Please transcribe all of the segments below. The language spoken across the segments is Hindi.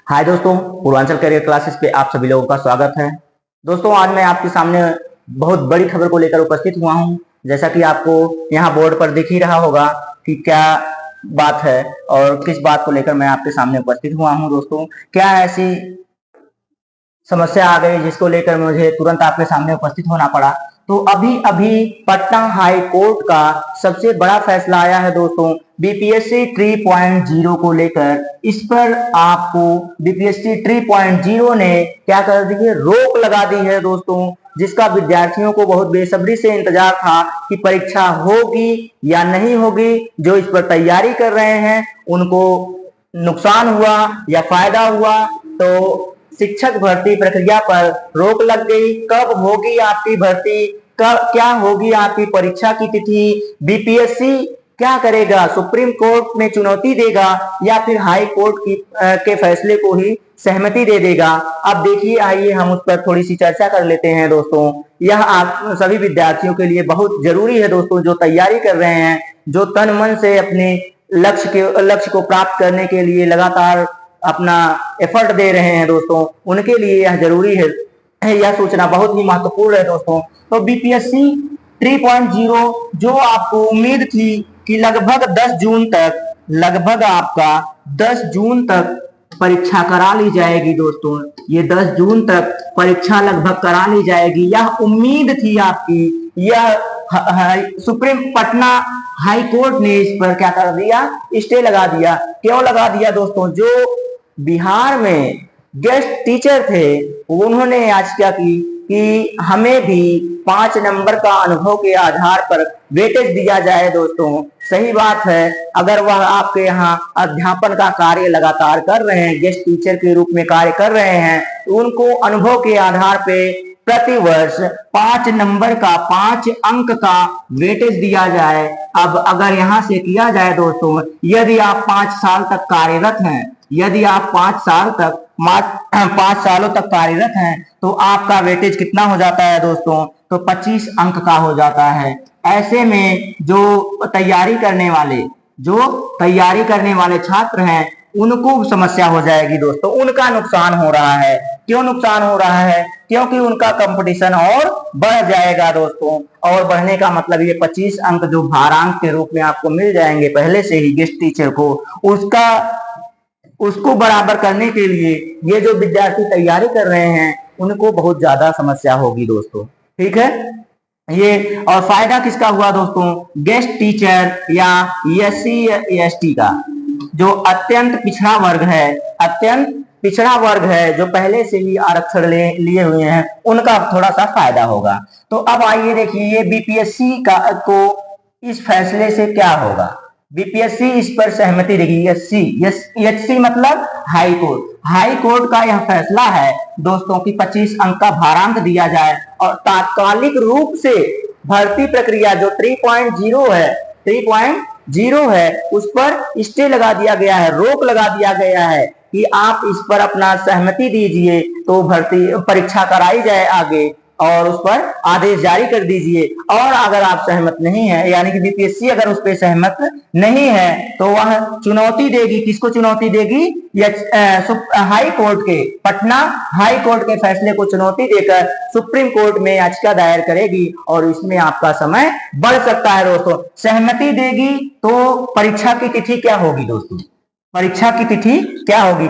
हाय दोस्तों, पूर्वांचल करियर क्लासेस पे आप सभी लोगों का स्वागत है। दोस्तों, आज मैं आपके सामने बहुत बड़ी खबर को लेकर उपस्थित हुआ हूं। जैसा कि आपको यहाँ बोर्ड पर दिख ही रहा होगा कि क्या बात है और किस बात को लेकर मैं आपके सामने उपस्थित हुआ हूं। दोस्तों, क्या ऐसी समस्या आ गई जिसको लेकर मुझे तुरंत आपके सामने उपस्थित होना पड़ा। तो अभी अभी पटना हाई कोर्ट का सबसे बड़ा फैसला आया है दोस्तों, बीपीएससी 3.0 को लेकर। इस पर आपको बीपीएससी 3.0 ने क्या कर दी है, रोक लगा दी है दोस्तों, जिसका विद्यार्थियों को बहुत बेसब्री से इंतजार था कि परीक्षा होगी या नहीं होगी। जो इस पर तैयारी कर रहे हैं उनको नुकसान हुआ या फायदा हुआ। तो शिक्षक भर्ती प्रक्रिया पर रोक लग गई। कब होगी आपकी भर्ती, कब क्या होगी आपकी परीक्षा की तिथि, बीपीएससी क्या करेगा, सुप्रीम कोर्ट में चुनौती देगा या फिर हाई कोर्ट के फैसले को ही सहमति दे देगा। अब देखिए, आइए हम उस पर थोड़ी सी चर्चा कर लेते हैं दोस्तों। यह आप सभी विद्यार्थियों के लिए बहुत जरूरी है दोस्तों, जो तैयारी कर रहे हैं, जो तन मन से अपने लक्ष्य को प्राप्त करने के लिए लगातार अपना एफर्ट दे रहे हैं दोस्तों, उनके लिए यह जरूरी है, यह सोचना बहुत ही महत्वपूर्ण है दोस्तों। तो बीपीएससी 3.0 जो आपको उम्मीद थी कि लगभग आपका 10 जून तक परीक्षा करा ली जाएगी दोस्तों। ये 10 जून तक परीक्षा लगभग करा ली जाएगी, यह उम्मीद थी आपकी। यह सुप्रीम पटना हाई कोर्ट ने इस पर क्या कर दिया, स्टे लगा दिया। क्यों लगा दिया दोस्तों? जो बिहार में गेस्ट टीचर थे उन्होंने आज क्या की कि हमें भी 5 नंबर का अनुभव के आधार पर वेटेज दिया जाए दोस्तों। सही बात है, अगर वह आपके यहाँ अध्यापन का कार्य लगातार कर रहे हैं, गेस्ट टीचर के रूप में कार्य कर रहे हैं, तो उनको अनुभव के आधार पे प्रति वर्ष 5 नंबर का 5 अंक का वेटेज दिया जाए। अब अगर यहाँ से किया जाए दोस्तों, यदि आप 5 साल तक कार्यरत हैं, यदि आप 5 सालों तक कार्यरत हैं, तो आपका वेटेज कितना हो जाता है दोस्तों? तो 25 अंक का हो जाता है। ऐसे में जो तैयारी करने वाले छात्र हैं उनको समस्या हो जाएगी दोस्तों, उनका नुकसान हो रहा है। क्यों नुकसान हो रहा है? क्योंकि उनका कंपटीशन और बढ़ जाएगा दोस्तों। और बढ़ने का मतलब ये 25 अंक जो भारांक के रूप में आपको मिल जाएंगे पहले से ही गेस्ट टीचर को, उसको बराबर करने के लिए ये जो विद्यार्थी तैयारी कर रहे हैं उनको बहुत ज्यादा समस्या होगी दोस्तों। ठीक है, ये और फायदा किसका हुआ दोस्तों? गेस्ट टीचर या एससी एसटी का, जो अत्यंत पिछड़ा वर्ग है, जो पहले से ही आरक्षण लिए हुए हैं, उनका थोड़ा सा फायदा होगा। तो अब आइए देखिए ये बीपीएससी को इस फैसले से क्या होगा। बीपीएससी इस पर सहमति देगी। एचसी मतलब हाई कोर्ट का यह फैसला है दोस्तों कि 25 अंक का भारांक दिया जाए और तात्कालिक रूप से भर्ती प्रक्रिया जो 3.0 है उस पर स्टे लगा दिया गया है, रोक लगा दिया गया है कि आप इस पर अपना सहमति दीजिए तो भर्ती परीक्षा कराई जाए आगे, और उस पर आदेश जारी कर दीजिए। और अगर आप सहमत नहीं है, यानी कि बीपीएससी अगर उस पर सहमत नहीं है, तो वह चुनौती देगी। किसको चुनौती देगी? पटना हाई कोर्ट के फैसले को चुनौती देकर सुप्रीम कोर्ट में याचिका दायर करेगी और इसमें आपका समय बढ़ सकता है दोस्तों। सहमति देगी तो परीक्षा की तिथि क्या होगी दोस्तों? परीक्षा की तिथि क्या होगी?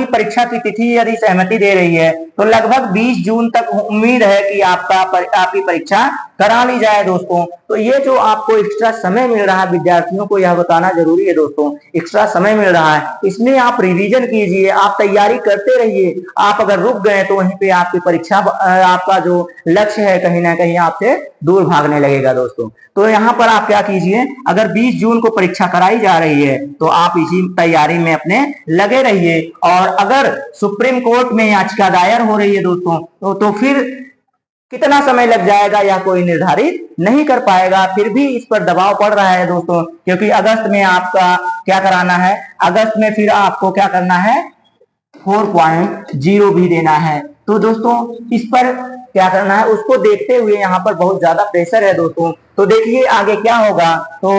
परीक्षा की तिथि यदि सहमति दे रही है तो लगभग 20 जून तक उम्मीद है कि आपकी परीक्षा करा ली जाए दोस्तों। तो ये जो आपको एक्स्ट्रा समय मिल रहा है, विद्यार्थियों को यह बताना जरूरी है दोस्तों, एक्स्ट्रा समय मिल रहा है, इसमें आप रिवीजन कीजिए, आप तैयारी करते रहिए। आप अगर रुक गए तो वहीं पे आपकी परीक्षा, आपका जो लक्ष्य है कहीं ना कहीं आपसे दूर भागने लगेगा दोस्तों। तो यहाँ पर आप क्या कीजिए, अगर 20 जून को परीक्षा कराई जा रही है तो आप इसी तैयारी में अपने लगे रहिए। और अगर सुप्रीम कोर्ट में याचिका दायर हो रही है दोस्तों, तो फिर कितना समय लग जाएगा यह कोई निर्धारित नहीं कर पाएगा। फिर भी इस पर दबाव पड़ रहा है दोस्तों, क्योंकि अगस्त में आपका क्या कराना है, अगस्त में फिर आपको क्या करना है, 4.0 भी देना है। तो दोस्तों इस पर क्या करना है, उसको देखते हुए यहाँ पर बहुत ज्यादा प्रेशर है दोस्तों। तो देखिए आगे क्या होगा। तो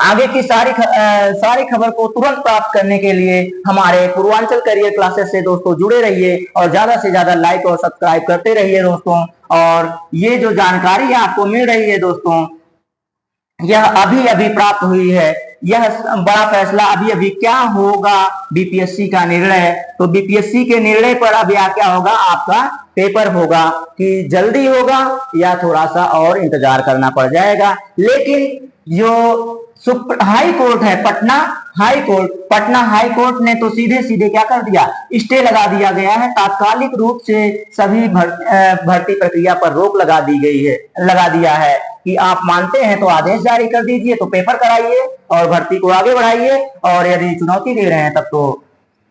आगे की सारी खबर को तुरंत प्राप्त करने के लिए हमारे पूर्वांचल करियर क्लासेस से दोस्तों जुड़े रहिए और ज्यादा से ज्यादा लाइक और सब्सक्राइब करते रहिए दोस्तों। और ये जो जानकारी आपको मिल रही है दोस्तों, यह अभी अभी प्राप्त हुई है। यह बड़ा फैसला अभी अभी क्या होगा, बीपीएससी का निर्णय। तो बीपीएससी के निर्णय पर अभी क्या होगा, आपका पेपर होगा कि जल्दी होगा या थोड़ा सा और इंतजार करना पड़ जाएगा। लेकिन जो हाई कोर्ट है, पटना हाई कोर्ट ने तो सीधे सीधे क्या कर दिया, स्टे लगा दिया गया है। तात्कालिक रूप से सभी भर्ती प्रक्रिया पर रोक लगा दिया है कि आप मानते हैं तो आदेश जारी कर दीजिए, तो पेपर कराइए और भर्ती को आगे बढ़ाइए, और यदि चुनौती दे रहे हैं तब तो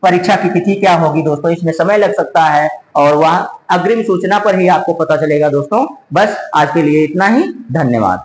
परीक्षा की तिथि क्या होगी दोस्तों, इसमें समय लग सकता है और वह अग्रिम सूचना पर ही आपको पता चलेगा दोस्तों। बस आज के लिए इतना ही, धन्यवाद।